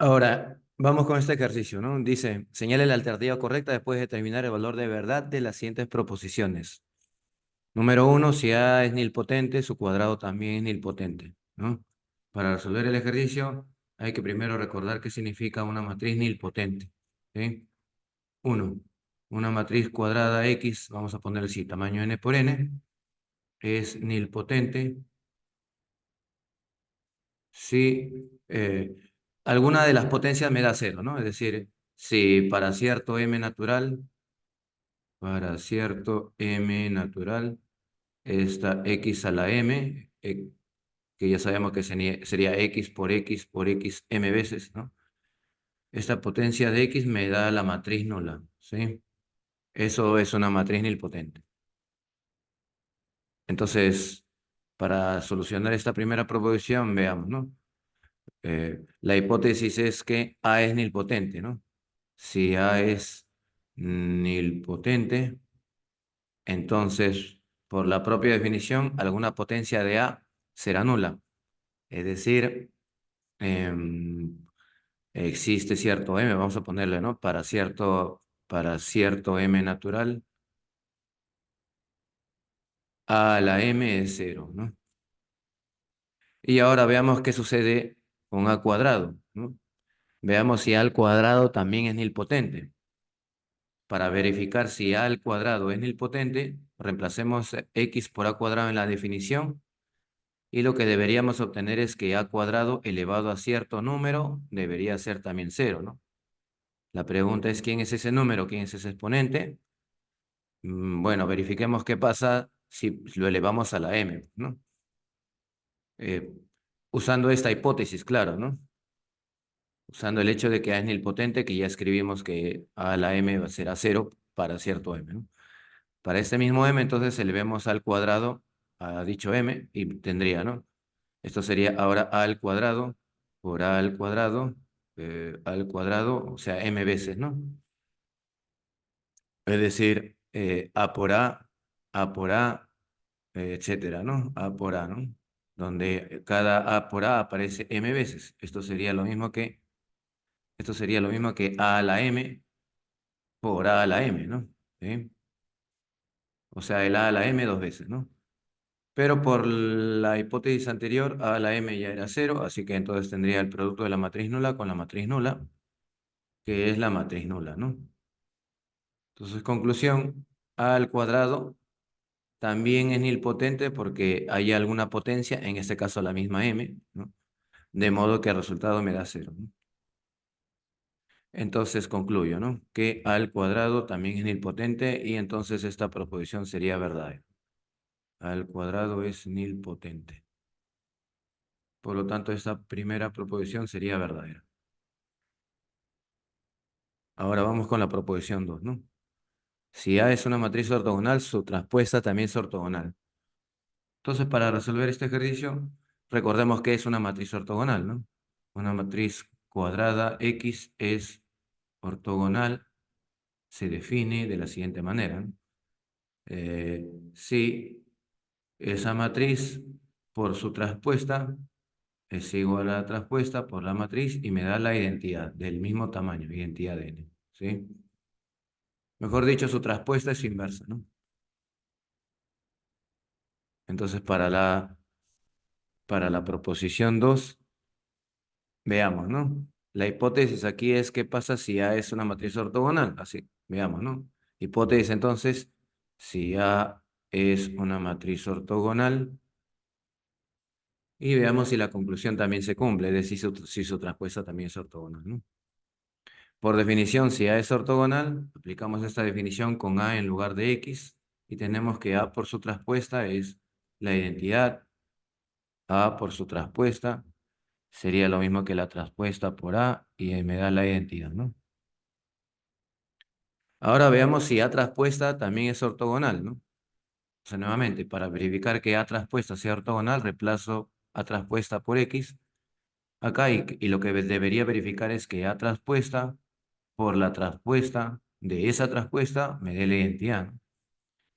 Ahora, vamos con este ejercicio, ¿no? Dice, señale la alternativa correcta después de determinar el valor de verdad de las siguientes proposiciones. Número uno, si A es nilpotente, su cuadrado también es nilpotente, ¿no? Para resolver el ejercicio, hay que primero recordar qué significa una matriz nilpotente, ¿sí? Uno, una matriz cuadrada X, vamos a ponerle así, tamaño n por n, es nilpotente si alguna de las potencias me da cero, ¿no? Es decir, si para cierto m natural, esta x a la m, que ya sabemos que sería x por x m veces, ¿no? Esta potencia de x me da la matriz nula, ¿sí? Eso es una matriz nilpotente. Entonces, para solucionar esta primera proposición, veamos, ¿no? La hipótesis es que A es nilpotente, ¿no? Si A es nilpotente, entonces, por la propia definición, alguna potencia de A será nula. Es decir, em, existe cierto M, vamos a ponerle, ¿no? Para cierto M natural, A a la M es cero, ¿no? Y ahora veamos qué sucede con A cuadrado, ¿no? Veamos si A al cuadrado también es nilpotente. Para verificar si A al cuadrado es nilpotente, reemplacemos X por A cuadrado en la definición y lo que deberíamos obtener es que A cuadrado elevado a cierto número debería ser también cero, ¿no? La pregunta es ¿quién es ese número? ¿Quién es ese exponente? Bueno, verifiquemos qué pasa si lo elevamos a la m, ¿no? Eh, Usando esta hipótesis, claro, ¿no? Usando el hecho de que A es nilpotente, que ya escribimos que A a la m será cero para cierto m, ¿no? Para este mismo m, entonces elevemos al cuadrado a dicho m y tendría, ¿no? Esto sería ahora a al cuadrado por al cuadrado, o sea, m veces, ¿no? Es decir, A por A, etcétera, ¿no? A por A, ¿no? Donde cada A por A aparece m veces. Esto sería lo mismo que A a la m por A a la m, ¿no? ¿Sí? O sea, el A a la m dos veces, ¿no? Pero por la hipótesis anterior, A a la m ya era cero, así que entonces tendría el producto de la matriz nula con la matriz nula, que es la matriz nula, ¿no? Entonces, conclusión, A al cuadrado también es nilpotente porque hay alguna potencia, en este caso la misma m, ¿no? De modo que el resultado me da cero, ¿no? Entonces concluyo, ¿no? Que A al cuadrado también es nilpotente y entonces esta proposición sería verdadera. A al cuadrado es nilpotente. Por lo tanto, esta primera proposición sería verdadera. Ahora vamos con la proposición 2, ¿no? Si A es una matriz ortogonal, su traspuesta también es ortogonal. Entonces, para resolver este ejercicio, recordemos que es una matriz ortogonal, ¿no? Una matriz cuadrada X es ortogonal, se define de la siguiente manera, ¿no? Si esa matriz por su traspuesta es igual a la traspuesta por la matriz y me da la identidad del mismo tamaño, identidad de N, ¿sí? Mejor dicho, su traspuesta es inversa, ¿no? Entonces, para la proposición 2 veamos, ¿no? La hipótesis aquí es qué pasa si A es una matriz ortogonal. Así, veamos, ¿no? Hipótesis entonces, si A es una matriz ortogonal y veamos si la conclusión también se cumple, es decir, si su traspuesta también es ortogonal, ¿no? Por definición, si A es ortogonal, aplicamos esta definición con A en lugar de X y tenemos que A por su traspuesta es la identidad. A por su traspuesta sería lo mismo que la traspuesta por A y me da la identidad, ¿no? Ahora veamos si A traspuesta también es ortogonal, ¿no? O sea, nuevamente, para verificar que A traspuesta sea ortogonal, reemplazo A traspuesta por X acá y lo que debería verificar es que A traspuesta por la traspuesta de esa traspuesta me dé la identidad, ¿no?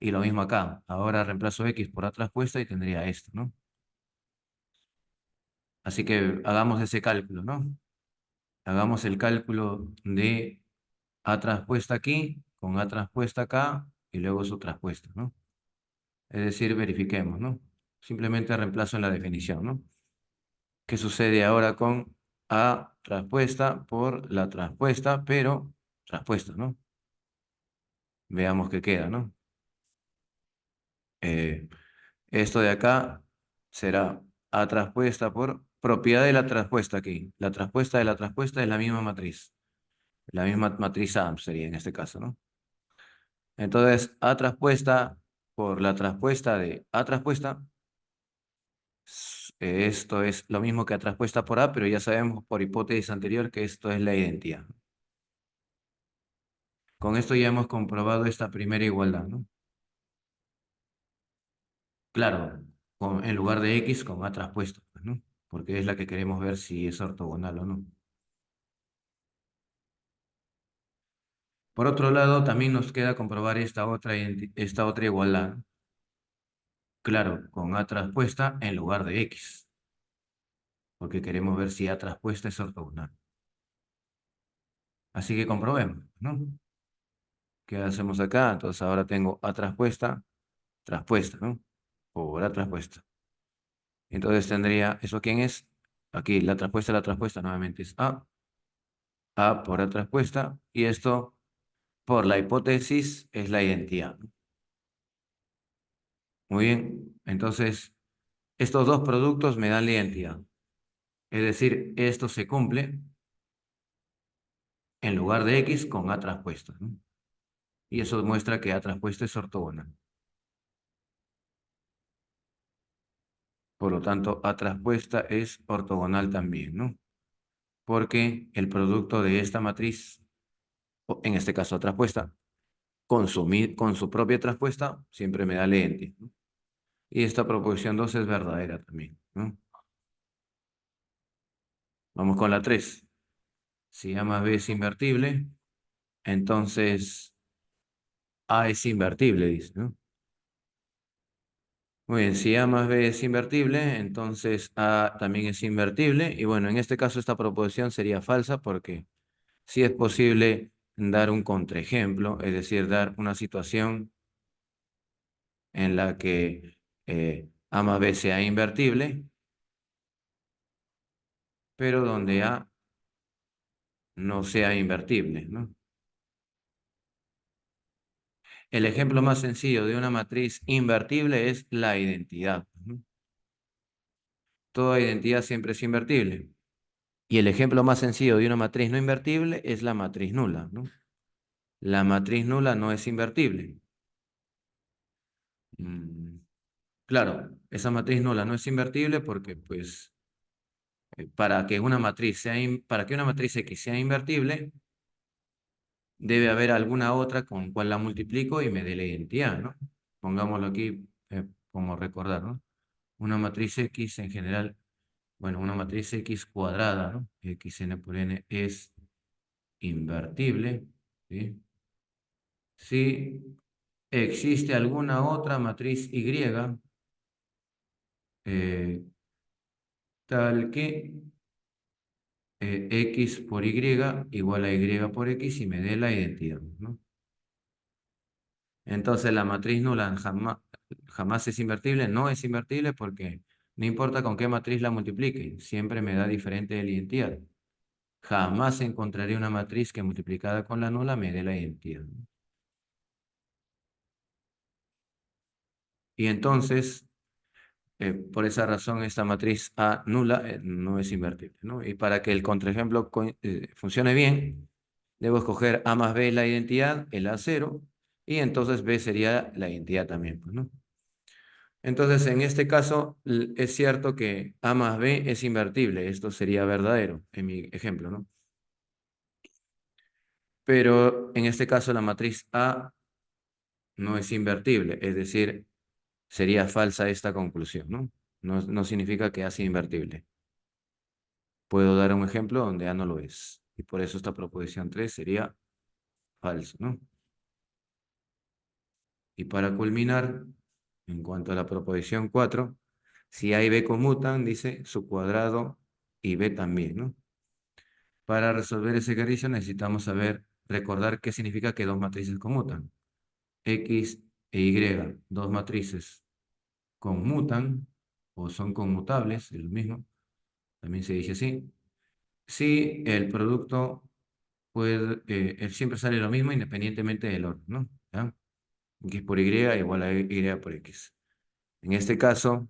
Y lo mismo acá. Ahora reemplazo X por A traspuesta y tendría esto, ¿no? Así que hagamos ese cálculo, ¿no? hagamos el cálculo de A traspuesta aquí, con A traspuesta acá, y luego su traspuesta, ¿no? Es decir, verifiquemos, ¿no? Simplemente reemplazo en la definición, ¿no? ¿Qué sucede ahora con A traspuesta por la traspuesta, pero traspuesta, ¿no? Veamos qué queda, ¿no? Eh, Esto de acá será A traspuesta por propiedad de la traspuesta aquí. La traspuesta de la traspuesta es la misma matriz. La misma matriz A sería en este caso, ¿no? Entonces, A traspuesta por la traspuesta de A traspuesta, esto es lo mismo que A traspuesta por A, pero ya sabemos por hipótesis anterior que esto es la identidad. Con esto ya hemos comprobado esta primera igualdad, ¿no? Claro, en lugar de X con A traspuesta, pues, ¿no? Porque es la que queremos ver si es ortogonal o no. Por otro lado, también nos queda comprobar esta otra igualdad. Claro, con A traspuesta en lugar de X, porque queremos ver si A traspuesta es ortogonal. Así que comprobemos, ¿no? ¿Qué hacemos acá? Entonces ahora tengo A traspuesta, traspuesta, ¿no? Por A traspuesta. Entonces tendría, ¿eso quién es? Aquí la traspuesta nuevamente es A por A traspuesta, y esto por la hipótesis es la identidad, ¿no? Muy bien, entonces estos dos productos me dan la identidad. Es decir, esto se cumple en lugar de X con A traspuesta, ¿no? Y eso demuestra que A traspuesta es ortogonal. Por lo tanto, A traspuesta es ortogonal también, ¿no? Porque el producto de esta matriz, o en este caso A traspuesta, con su propia traspuesta, siempre me da lente, ¿no? Y esta proposición 2 es verdadera también, ¿no? Vamos con la 3. Si A más B es invertible, entonces A es invertible, dice, ¿no? Muy bien, si A más B es invertible, entonces A también es invertible. Y bueno, en este caso esta proposición sería falsa porque sí es posible dar un contraejemplo, es decir, dar una situación en la que A más B sea invertible, pero donde A no sea invertible, ¿no? El ejemplo más sencillo de una matriz invertible es la identidad, ¿no? Toda identidad siempre es invertible. Y el ejemplo más sencillo de una matriz no invertible es la matriz nula, ¿no? La matriz nula no es invertible. Mm, claro, esa matriz nula no es invertible porque, pues, para que una matriz X sea invertible, debe haber alguna otra con cual la multiplico y me dé la identidad, ¿no? Pongámoslo aquí como recordar, ¿no? Una matriz X en general, bueno, una matriz X cuadrada, ¿no? Xn por n es invertible, ¿sí? Si existe alguna otra matriz Y eh, tal que X por Y igual a Y por X y me dé la identidad, ¿no? Entonces la matriz nula jamás es invertible, no es invertible porque no importa con qué matriz la multiplique, siempre me da diferente de la identidad. Jamás encontraré una matriz que multiplicada con la nula me dé la identidad, ¿no? Y entonces, por esa razón, esta matriz A nula no es invertible, ¿no? Y para que el contraejemplo funcione bien, debo escoger A más B la identidad, el A0, y entonces B sería la identidad también, pues, ¿no? Entonces, en este caso, es cierto que A más B es invertible. Esto sería verdadero en mi ejemplo, ¿no? Pero en este caso, la matriz A no es invertible. Es decir, sería falsa esta conclusión, ¿no? No significa que A sea invertible. Puedo dar un ejemplo donde A no lo es. Y por eso esta proposición 3 sería falsa, ¿no? Y para culminar, en cuanto a la proposición 4, si A y B conmutan, dice su cuadrado y B también, ¿no? Para resolver ese ejercicio necesitamos saber, recordar qué significa que dos matrices conmutan. X e Y, dos matrices conmutan o son conmutables, es lo mismo, también se dice así. Si el producto siempre sale lo mismo independientemente del orden, ¿no? ¿Ya? X por Y igual a Y por X. En este caso,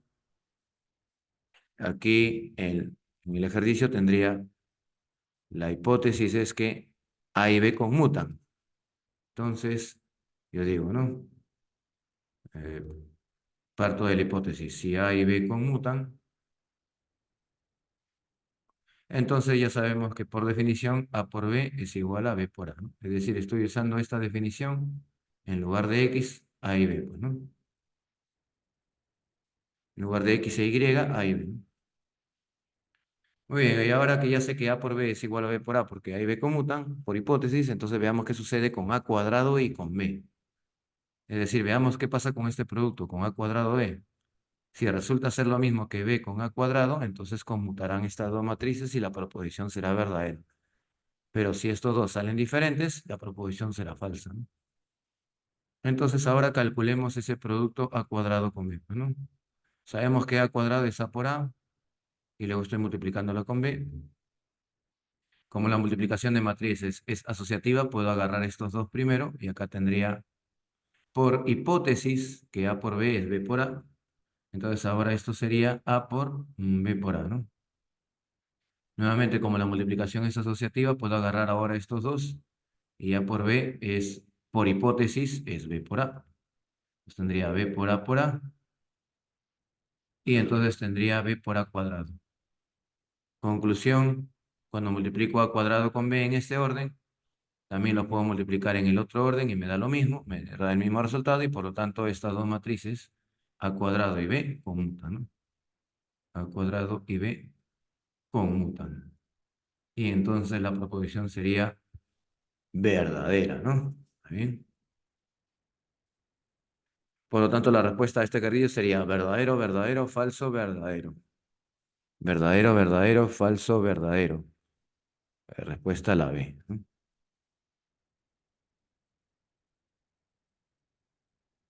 aquí en el ejercicio tendría la hipótesis es que A y B conmutan. Entonces, yo digo, ¿no? Eh, Parto de la hipótesis. Si A y B conmutan, entonces ya sabemos que por definición A por B es igual a B por A, ¿no? Es decir, estoy usando esta definición en lugar de X, A y B, pues, ¿no? En lugar de X e Y, A y B, ¿no? Muy bien, y ahora que ya sé que A por B es igual a B por A, porque A y B conmutan, por hipótesis, entonces veamos qué sucede con A cuadrado y con B. Es decir, veamos qué pasa con este producto, con A cuadrado B. Si resulta ser lo mismo que B con A cuadrado, entonces conmutarán estas dos matrices y la proposición será verdadera. Pero si estos dos salen diferentes, la proposición será falsa, ¿no? Entonces ahora calculemos ese producto A cuadrado con B, pues, ¿no? Sabemos que A cuadrado es A por A, y luego estoy multiplicándolo con B. Como la multiplicación de matrices es asociativa, puedo agarrar estos dos primero, y acá tendría por hipótesis que A por B es B por A. Entonces ahora esto sería A por B por A, ¿no? Nuevamente, como la multiplicación es asociativa, puedo agarrar ahora estos dos, y A por B es, por hipótesis, es B por A. Entonces tendría B por A, y entonces tendría B por A cuadrado. Conclusión, cuando multiplico A cuadrado con B en este orden, también lo puedo multiplicar en el otro orden y me da lo mismo, me da el mismo resultado, y por lo tanto estas dos matrices, A cuadrado y B, conmutan, ¿no? A cuadrado y B conmutan. Y entonces la proposición sería verdadera, ¿no? ¿Está bien? Por lo tanto, la respuesta a este ejercicio sería verdadero, verdadero, falso, verdadero. Verdadero, verdadero, falso, verdadero. Respuesta a la B, ¿no?